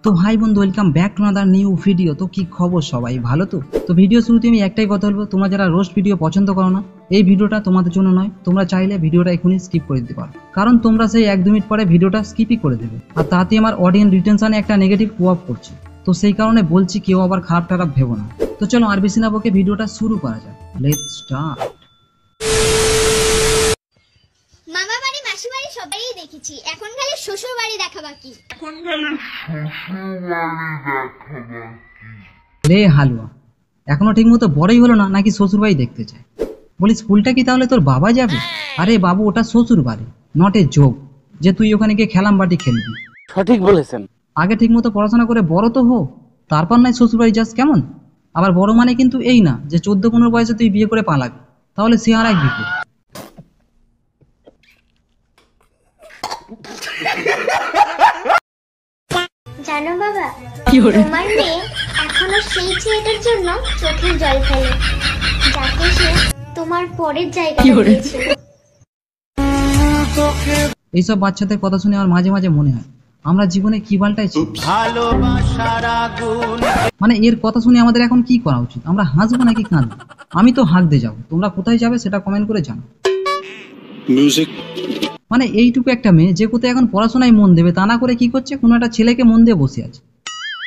তো ভাই বন্ধু welcome back to another new video. তো কি খবর সবাই ভালো তো ভিডিও শুরুতে আমি একটাই কথা বলবো, তোমরা যারা রোস্ট ভিডিও পছন্দ করো না এই ভিডিওটা তোমাদের জন্য নয়। তোমরা চাইলে ভিডিওটা এখনই স্কিপ করে দিতে পারো, কারণ তোমরা সেই 1-2 মিনিট পরে ভিডিওটা স্কিপই করে দেবে, আর তাতে আমার অডিয়েন্স রিটেনশনে একটা নেগেটিভ প্রভাব পড়ছে। তো সেই কারণে বলছি কেউ আবার খারাপ টারাপ ভেবো না। তো চলো আর বেশি না বকে ভিডিওটা শুরু করা যাক, লেটস স্টার্ট। মামা বাড়ি মাসি বাড়ি সবাই দেখেছি, এখন খালি শ্বশুর বাড়ি দেখা বাকি। রে হালুয়া, এখনো ঠিক মতো বড়ই হলো না নাকি শ্বশুর বাড়ি দেখতে চায়? বলি স্কুলটা কি তাহলে তোর বাবা যাবে? আরে বাবু ওটা শ্বশুর বাড়ি, নট এ জোক যে তুই ওখানে গিয়ে খেলাম বাটি খেলবি। সঠিক বলেছেন। আগে ঠিক মতো পড়াশোনা করে বড় তো হো, তারপর নাই শ্বশুর বাড়ি যাস। কেমন আবার বড় মানে কিন্তু এই না যে 14-15 বয়সে তুই বিয়ে করে পালাবি, তাহলে সে আর এক বিপদ। জানো বাবা, তোমার মেয়ে এখনো সেই ছেলেটার জন্য চোখের জল ফেলে যাকে সে তোমার পরের জায়গায় দিয়েছিল। এইসব বাচ্চাদের কথা শুনে আমার মাঝে মাঝে মনে হয় আমরা জীবনে কি পাল্টাইছি। মানে এর কথা শুনে আমাদের এখন কি করা উচিত? আমরা হাসবো নাকি কাঁদবো? আমি তো হাঁকতে যাবো, তোমরা কোথায় যাবে সেটা কমেন্ট করে জানো। মিউজিক। মানে এইটুকু একটা মেয়ে যে কোথায় এখন পড়াশোনায় মন দেবে তা না করে কি করছে, কোনো একটা ছেলেকে মন দিয়ে বসে আছে।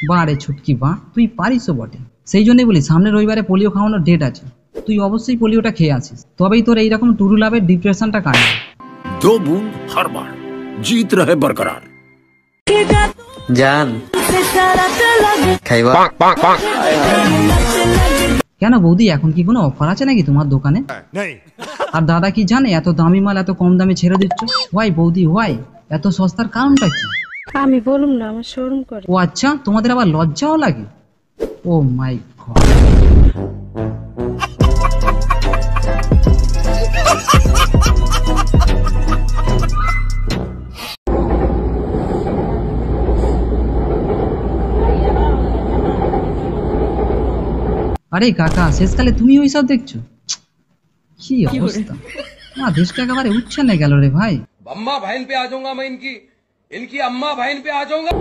বা রে ছুটকি বা, তুই পারিসও বটে। সেই জন্যই বলি সামনে রবিবারে পোলিও খাওয়ানোর ডেট আছে, তুই অবশ্যই পোলিওটা খেয়ে আসিস, তবেই তোর এইরকম টুরু লাভের ডিপ্রেশনটা কাটবে। दो बूंद हर बार जीत रहे बरकरार। জান খাইবা? কেন বৌদি এখন কি কোনো অফার আছে নাকি তোমার দোকানে? আর দাদা কি জানে এত দামি মাল এত কম দামে ছেড়ে দিচ্ছ? হোয়াই বৌদি হোয়াই, এত সস্তার কারণটা কি? আমি বলুম না, আমার শোরুম করে। ও আচ্ছা, তোমাদের আবার লজ্জাও লাগে? ও মাই গড। আরে কাকা, শেষকালে তুমি ওইসব দেখছো? কি অবস্থা, না দেশটা একেবারে উচ্ছন্নে গেল রে ভাই। अम्मा बहन पे आ जाऊंगा मैं, इनकी अम्मा बहन पे आ जाऊंगा।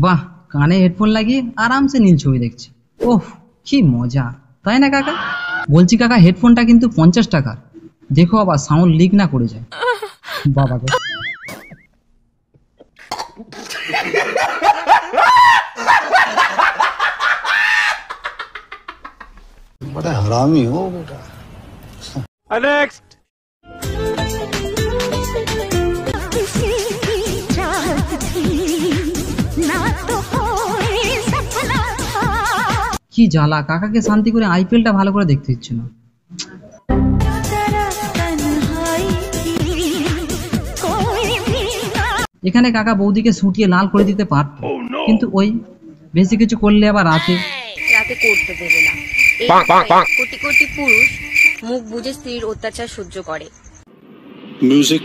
বাহ, কানে হেডফোন লাগিয়ে আরামসে নীল ছবি দেখছে। ওহ কি মজা, তাই না কাকা? বলছি কাকা হেডফোনটা কিন্তু 50 টাকার, দেখো আবার সাউন্ড লিক না করে যায়। বাবা গো। बड़ा हरामी हो बेटा। नेक्स्ट। কি জ্বালা, কাকাকে শান্তি করে আইপিএলটা ভালো করে দেখতে দিচ্ছে না। এখানে কাকা বৌদিকে সুটিয়ে লাল করে দিতে পারত, কিন্তু ওই বেশি কিছু করলে আবার রাতে করতে দেবে না। কোটি কোটি পুরুষ মুখ বুজে স্ত্রীর অত্যাচার সহ্য করে। म्यूजिक।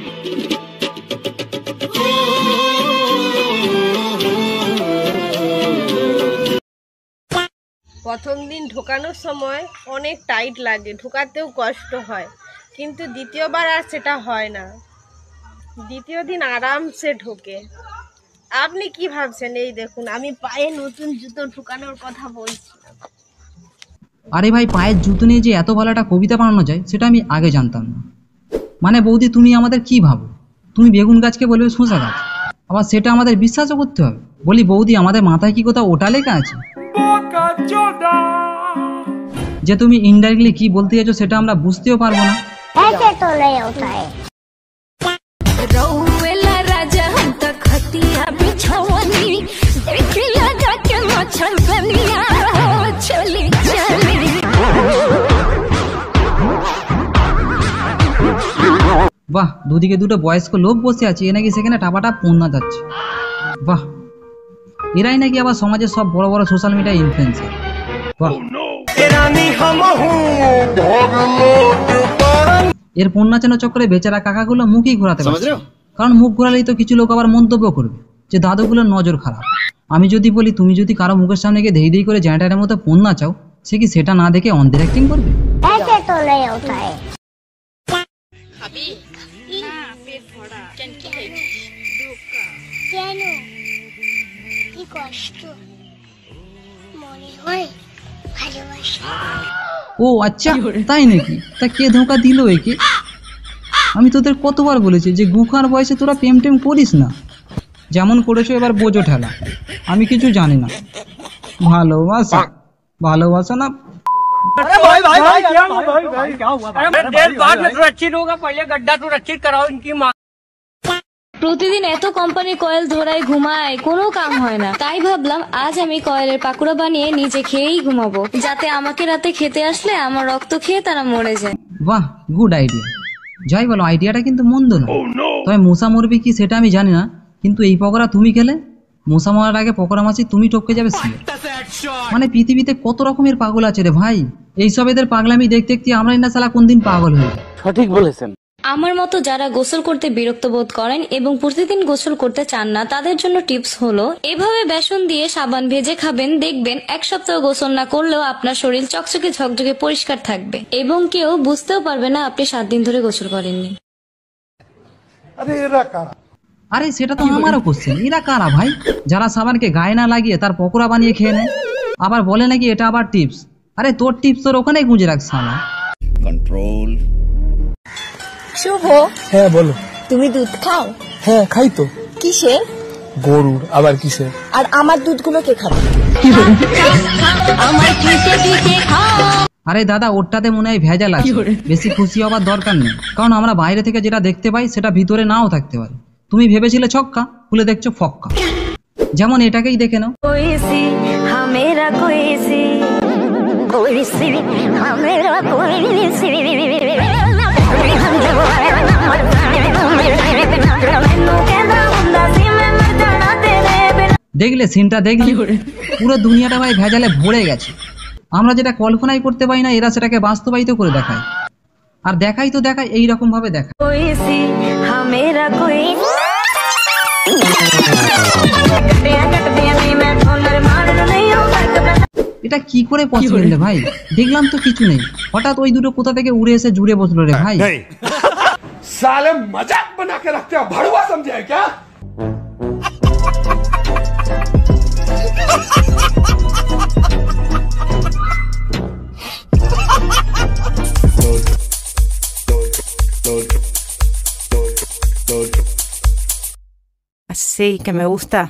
প্রথম দিন ঢোকানোর সময় অনেক টাইট লাগে, ঢোকাতেও কষ্ট হয়, কিন্তু দ্বিতীয়বার আর সেটা হয় না। দ্বিতীয় দিন আরামসে ঢোকে। আপনি কি ভাবছেন? এই দেখুন, আমি পায়ে নতুন জুতো ঢোকানোর কথা বলছি। আরে ভাই, পায়ের জুতো নিয়ে যে এত ভালো একটা কবিতা বানানো যায় সেটা আমি আগে জানতাম না। মানে বৌদি তুমি আমাদের কি ভাবো? তুমি বেগুন গাছকে বলবে শসা গাছ, আবার সেটা আমাদের বিশ্বাসও করতে হবে? বলি বৌদি আমাদের মাথায় কি কোথাও ওটা লেখা আছে যে তুমি ইনডাইরেক্টলি কি বলতে চাইছো সেটা আমরা বুঝতেও পারবো না? বাহ, দুদিকে দুটো বয়স্ক লোক বসে আছে, এ নাকি সেখানে টাপাটা পণ্যা যাচ্ছে। বাহ, এরাই নাকি আবার সমাজের সব বড় বড় সোশ্যাল মিডিয়া ইনফ্লুয়েন্সার। বাহ, এর পণ্যাচানো চক্করে বেচারা কাকাগুলো মুখই ঘোরাতে পারছে, কারণ মুখ ঘোরালেই তো কিছু লোক আবার মন্তব্য করবে যে দাদুগুলোর নজর খারাপ। আমি যদি বলি তুমি যদি কারো মুখের সামনে গিয়ে ধেই ধেই করে জেনারেটারের মতো পণ্যা চাও, সে কি সেটা না দেখে অন্ধের অ্যাক্টিং করবে? কেন কি কষ্ট মনে হয় ভালোবাসা। ও আচ্ছা, তাই নাকি? তা কে ধোকা দিল একে? আমি তোদের কতবার বলেছি যে গুখার বয়সে তোরা প্রেম টেম করিস না। যেমন করেছো এবার বোঝো ঠেলা। আমি কিছু জানি না। ভালোবাসা ভালোবাসা না। প্রতিদিন এত কোম্পানির কয়েল ধরাই ঘুমায়, কোনো কাম হয় না। তাই ভাবলাম আজ আমি কয়েলের পাকুড়া বানিয়ে নিজে খেয়েই ঘুমাবো, যাতে আমাকে রাতে খেতে আসলে আমার রক্ত খেয়ে তারা মরে যায়। বাহ, গুড আইডিয়া। যাই বলো, আইডিয়াটা কিন্তু মন্দ না। তবে মশা মরবে কি সেটা আমি জানি না, কিন্তু এই পকোড়া তুমি খেলে মশা মরার আগে পকোড়া মাছি তুমি টপকে যাবে সিলে। মানে পৃথিবীতে কত রকমের পাগল আছে রে ভাই। এইসব এদের পাগলামি দেখতে দেখতে আমরাই না সালা কোনদিন পাগল হয়ে যাই। সঠিক বলেছেন। আমার মতো যারা গোসল করতে বিরক্ত বোধ করেন এবং প্রতিদিন গোসল করতে চান না, তাদের জন্য টিপস হলো এভাবে বেসন দিয়ে সাবান ভেজে খাবেন। দেখবেন এক সপ্তাহ গোসল না করলেও আপনার শরীর চকচকে ঝকঝকে পরিষ্কার থাকবে এবং কেউ বুঝতেও পারবে না আপনি 7 দিন ধরে গোসল করেননি। আরে সেটা তো আমারও কোশ্চেন, এরা কারা ভাই যারা সাবানকে গায়ে না লাগিয়ে তার পকোড়া বানিয়ে খেয়ে নেয়, আবার বলে নাকি এটা আবার টিপস। আরে তোর টিপস তোর ওখানেই গুঁজে রাখ সালা। कंट्रोल। শুভ, হ্যাঁ বলো। তুমি দুধ খাও? হ্যাঁ খাই তো। কিসের? গরুর। আবার কিসের? আর আমার দুধগুলো কে খাবে? আরে দাদা, ওরটাতে মনে হয় ভেজাল আছে। বেশি খুশি হবার দরকার নেই, কারণ আমরা বাইরে থেকে যেটা দেখতে পাই সেটা ভিতরে নাও থাকতে পারে। তুমি ভেবেছিলে ছক্কা, খুলে দেখছো ফক্কা। যেমন এটাকেই দেখে নাও। দেখলে সিনটা, দেখলি পুরো দুনিয়াটা ভাই ভেজালে ভরে গেছে। আমরা যেটা কল্পনাই করতে পারি না, এরা সেটাকে বাস্তবায়িত করে দেখায়। আর দেখাই তো দেখায় এইরকম ভাবে দেখায়। এটা কি করে পসিবল রে ভাই? দেখলাম তো কিছু নেই, হঠাৎ ওই দুটো কোথা থেকে উড়ে এসে জুড়ে বসলো রে ভাই। साले मजाक बना के रखते हो, भड़ुआ समझे है क्या? Así que me gusta.